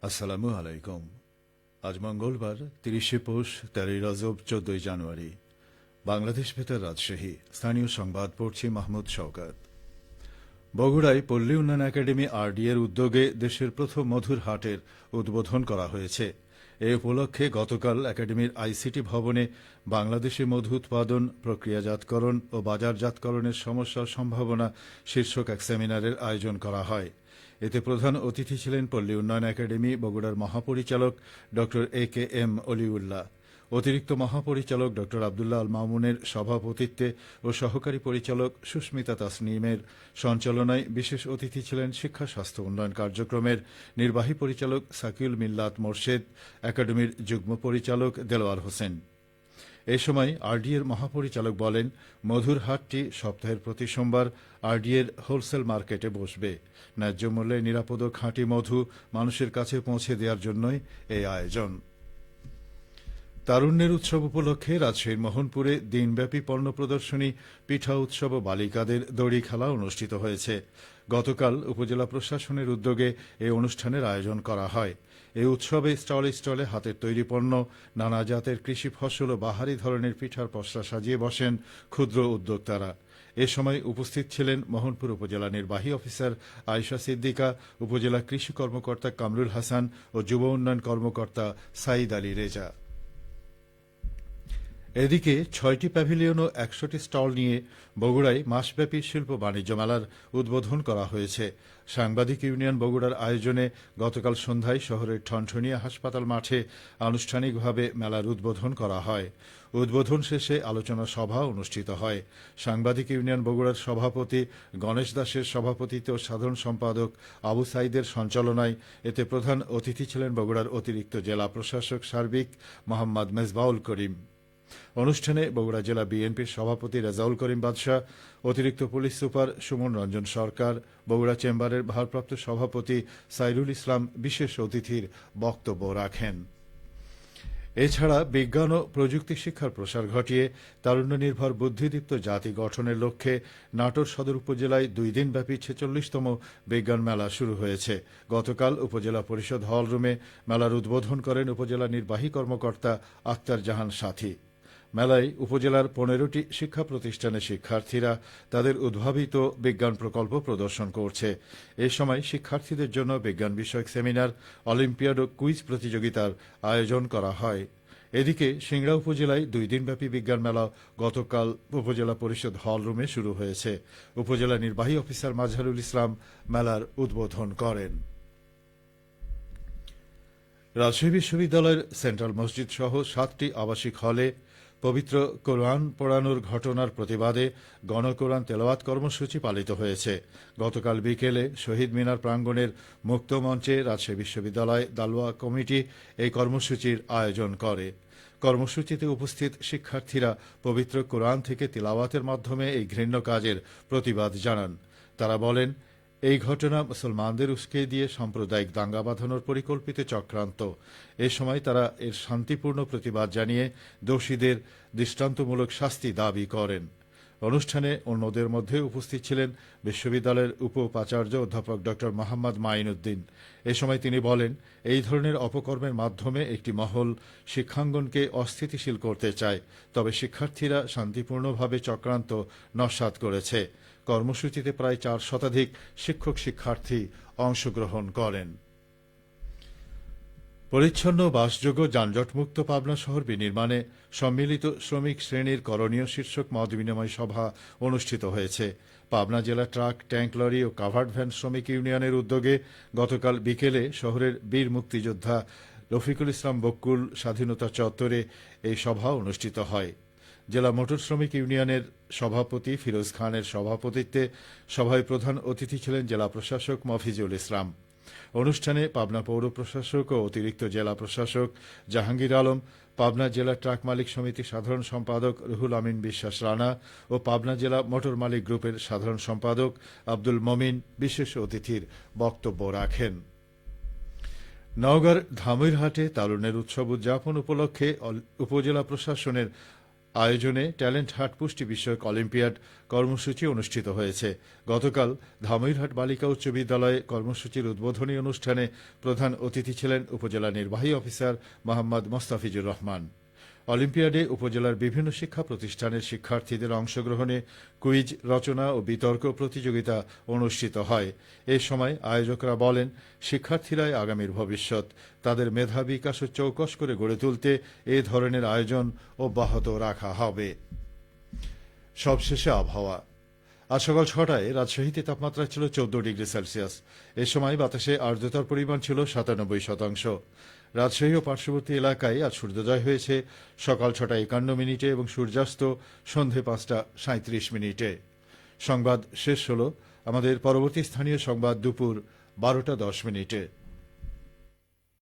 আসসালামু আলাইকুম। আজ মঙ্গলবার ৩০শে পৌষ, ১৩ই রজব, ১৪ই জানুয়ারি। বাংলাদেশ বেতার রাজশাহী। স্থানীয় সংবাদ পড়ছি মাহমুদ শওকত। বগুড়ায় পল্লী উন্নয়ন একাডেমি এর উদ্যোগে দেশের প্রথম মধুর হাটের উদ্বোধন করা হয়েছে। এ উপলক্ষে গতকাল একাডেমির আইসিটি ভবনে বাংলাদেশে মধু উৎপাদন, প্রক্রিয়াজাতকরণ ও বাজারজাতকরণের সমস্যা ও সম্ভাবনা শীর্ষক এক সেমিনারের আয়োজন করা হয়। এতে প্রধান অতিথি ছিলেন পল্লী উন্নয়ন একাডেমি বগুড়ার মহাপরিচালক ড এ.কে.এম. অলিউল্লাহ। অতিরিক্ত মহাপরিচালক ড আবদুল্লাহ আল মামুনের সভাপতিত্বে ও সহকারী পরিচালক সুস্মিতা তাসনিমের সঞ্চালনায় বিশেষ অতিথি ছিলেন শিক্ষা স্বাস্থ্য উন্নয়ন কার্যক্রমের নির্বাহী পরিচালক সাকিউল মিল্লাত মোর্শেদ, একাডেমির যুগ্ম পরিচালক দেলোয়ার হোসেন। এ সময় এর মহাপরিচালক বলেন, মধুর হাটটি সপ্তাহের প্রতি সোমবার এর হোলসেল মার্কেটে বসবে। ন্যায্য মূল্যে নিরাপদ ও খাঁটি মধু মানুষের কাছে পৌঁছে দেওয়ার জন্যই এই আয়োজন। তারুণ্যের উৎসব উপলক্ষে রাজশাহীর মোহনপুরে দিনব্যাপী পণ্য প্রদর্শনী, পিঠা উৎসব ও বালিকাদের দড়ি খেলা অনুষ্ঠিত হয়েছে। গতকাল উপজেলা প্রশাসনের উদ্যোগে এই অনুষ্ঠানের আয়োজন করা হয়। এই উৎসবে স্টলে স্টলে হাতের তৈরি পণ্য, নানা জাতের কৃষি ফসল ও বাহারি ধরনের পিঠার পসরা সাজিয়ে বসেন ক্ষুদ্র উদ্যোক্তারা। এ সময় উপস্থিত ছিলেন মোহনপুর উপজেলা নির্বাহী অফিসার আয়েশা সিদ্দিকা, উপজেলা কৃষি কর্মকর্তা কামরুল হাসান ও যুব উন্নয়ন কর্মকর্তা সাইদ আলী রেজা। এদিকে ৬টি প্যাভিলিয়ন ও ১০০টি স্টল নিয়ে বগুড়ায় মাসব্যাপী শিল্প বাণিজ্য মেলার উদ্বোধন করা হয়েছে। সাংবাদিক ইউনিয়ন বগুড়ার আয়োজনে গতকাল সন্ধ্যায় শহরের ঠনঠনিয়া হাসপাতাল মাঠে আনুষ্ঠানিকভাবে মেলার উদ্বোধন করা হয়। উদ্বোধন শেষে আলোচনা সভা অনুষ্ঠিত হয়। সাংবাদিক ইউনিয়ন বগুড়ার সভাপতি গণেশ দাসের সভাপতিত্বে ও সাধারণ সম্পাদক আবু সাইদের সঞ্চালনায় এতে প্রধান অতিথি ছিলেন বগুড়ার অতিরিক্ত জেলা প্রশাসক সার্বিক মোহাম্মদ মেজবাউল করিম। অনুষ্ঠানে বগুড়া জেলা বিএনপির সভাপতি রেজাউল করিম বাদশাহ, অতিরিক্ত পুলিশ সুপার সুমন রঞ্জন সরকার, বগুড়া চেম্বারের ভারপ্রাপ্ত সভাপতি সাইরুল ইসলাম বিশেষ অতিথির বক্তব্য রাখেন। এছাড়া বিজ্ঞান ও প্রযুক্তি শিক্ষার প্রসার ঘটিয়ে তারুণ্য নির্ভর বুদ্ধিদীপ্ত জাতি গঠনের লক্ষ্যে নাটোর সদর উপজেলায় ২ দিনব্যাপী ৪৬তম বিজ্ঞান মেলা শুরু হয়েছে। গতকাল উপজেলা পরিষদ হল রুমে মেলার উদ্বোধন করেন উপজেলা নির্বাহী কর্মকর্তা আক্তার জাহান সাথী। মেলায় উপজেলার ১৫টি শিক্ষা প্রতিষ্ঠানের শিক্ষার্থীরা তাদের উদ্ভাবিত বিজ্ঞান প্রকল্প প্রদর্শন করছে। এ সময় শিক্ষার্থীদের জন্য বিজ্ঞান বিষয়ক সেমিনার, অলিম্পিয়াড ও কুইজ প্রতিযোগিতার আয়োজন করা হয়। এদিকে সিংড়া উপজেলায় ২ দিনব্যাপী বিজ্ঞান মেলা গতকাল উপজেলা পরিষদ হল রুমে শুরু হয়েছে। উপজেলা নির্বাহী অফিসার মাজহারুল ইসলাম মেলার উদ্বোধন করেন। রাজশাহী বিশ্ববিদ্যালয়ের সেন্ট্রাল মসজিদ সহ ৭টি আবাসিক হলে পবিত্র কোরআন পড়ানোর ঘটনার প্রতিবাদে গণকোরআন তেলাওয়াত কর্মসূচি পালিত হয়েছে। গতকাল বিকেলে শহীদ মিনার প্রাঙ্গণের মুক্ত মঞ্চে রাজশাহী বিশ্ববিদ্যালয় দালওয়া কমিটি এই কর্মসূচির আয়োজন করে। কর্মসূচিতে উপস্থিত শিক্ষার্থীরা পবিত্র কোরআন থেকে তিলাওয়াতের মাধ্যমে এই ঘৃণ্য কাজের প্রতিবাদ জানান। তারা বলেন, এই ঘটনা মুসলমানদের উস্কে দিয়ে সাম্প্রদায়িক দাঙ্গা বাঁধানোর পরিকল্পিত চক্রান্ত। এ সময় তারা এর শান্তিপূর্ণ প্রতিবাদ জানিয়ে দোষীদের দৃষ্টান্তমূলক শাস্তি দাবি করেন। অনুষ্ঠানে অন্যদের মধ্যে উপস্থিত ছিলেন বিশ্ববিদ্যালয়ের উপ-উপাচার্য অধ্যাপক ড মোহাম্মদ মাইনউদ্দিন। এ সময় তিনি বলেন, এই ধরনের অপকর্মের মাধ্যমে একটি মহল শিক্ষাঙ্গনকে অস্থিতিশীল করতে চায়, তবে শিক্ষার্থীরা শান্তিপূর্ণভাবে চক্রান্ত নস্যাৎ করেছে। কর্মসূচিতে প্রায় ৪ শতাধিক শিক্ষক শিক্ষার্থী অংশগ্রহণ করেন। পরিচ্ছন্ন বাসযোগ্য যানজটমুক্ত পাবনা শহর বিনির্মাণে সম্মিলিত শ্রমিক শ্রেণীর করণীয় শীর্ষক মত বিনিময় সভা অনুষ্ঠিত হয়েছে। পাবনা জেলা ট্রাক, ট্যাঙ্ক লরি ও কাভার্ড ভ্যান শ্রমিক ইউনিয়নের উদ্যোগে গতকাল বিকেলে শহরের বীর মুক্তিযোদ্ধা রফিকুল ইসলাম বক্কুল স্বাধীনতা চত্বরে এই সভা অনুষ্ঠিত হয়। জেলা মোটর শ্রমিক ইউনিয়নের সভাপতি ফিরোজ খানের সভাপতিত্বে সভায় প্রধান অতিথি ছিলেন জেলা প্রশাসক মফিজুল ইসলাম। অনুষ্ঠানে পাবনা পৌর প্রশাসক ও অতিরিক্ত জেলা প্রশাসক জাহাঙ্গীর আলম, পাবনা জেলা ট্রাক মালিক সমিতির সাধারণ সম্পাদক রুহুল আমিন বিশ্বাস রানা ও পাবনা জেলা মোটর মালিক গ্রুপের সাধারণ সম্পাদক আব্দুল মমিন বিশেষ অতিথির বক্তব্য রাখেন। নওগাঁর ধামইরহাটে তারুণ্যের উৎসব উদযাপন উপলক্ষে উপজেলা প্রশাসনের আয়োজনে ট্যালেন্ট হাট পুষ্টি বিষয়ক অলিম্পিয়াড কর্মসূচি অনুষ্ঠিত হয়েছে। গতকাল ধামইরহাট বালিকা উচ্চ বিদ্যালয়ে কর্মসূচির উদ্বোধনী অনুষ্ঠানে প্রধান অতিথি ছিলেন উপজেলা নির্বাহী অফিসার মোহাম্মদ মোস্তাফিজুর রহমান। অলিম্পিয়াডে উপজেলার বিভিন্ন শিক্ষা প্রতিষ্ঠানের শিক্ষার্থীদের অংশগ্রহণে কুইজ রচনা ও বিতর্ক প্রতিযোগিতা অনুষ্ঠিত হয়। এ সময় আয়োজকরা বলেন, শিক্ষার্থীরাই আগামীর ভবিষ্যৎ। তাদের মেধা বিকাশ ও চৌকস করে গড়ে তুলতে এ ধরনের আয়োজন অব্যাহত রাখা হবে। সবশেষে আবহাওয়া। আজ সকাল ৬টায় রাজশাহীতে তাপমাত্রা ছিল ১৪ ডিগ্রি সেলসিয়াস। এ সময় বাতাসে আর্দ্রতার পরিমাণ ছিল ৯৭%। রাজশাহী ও পার্শ্ববর্তী এলাকায় আজ সূর্যোদয় হয়েছে সকাল ৬টা৫১ এবং সূর্যাস্ত সন্ধে ৫টা৩৭। সংবাদ শেষ হল। আমাদের পরবর্তী স্থানীয় সংবাদ দুপুর ১২টা১০।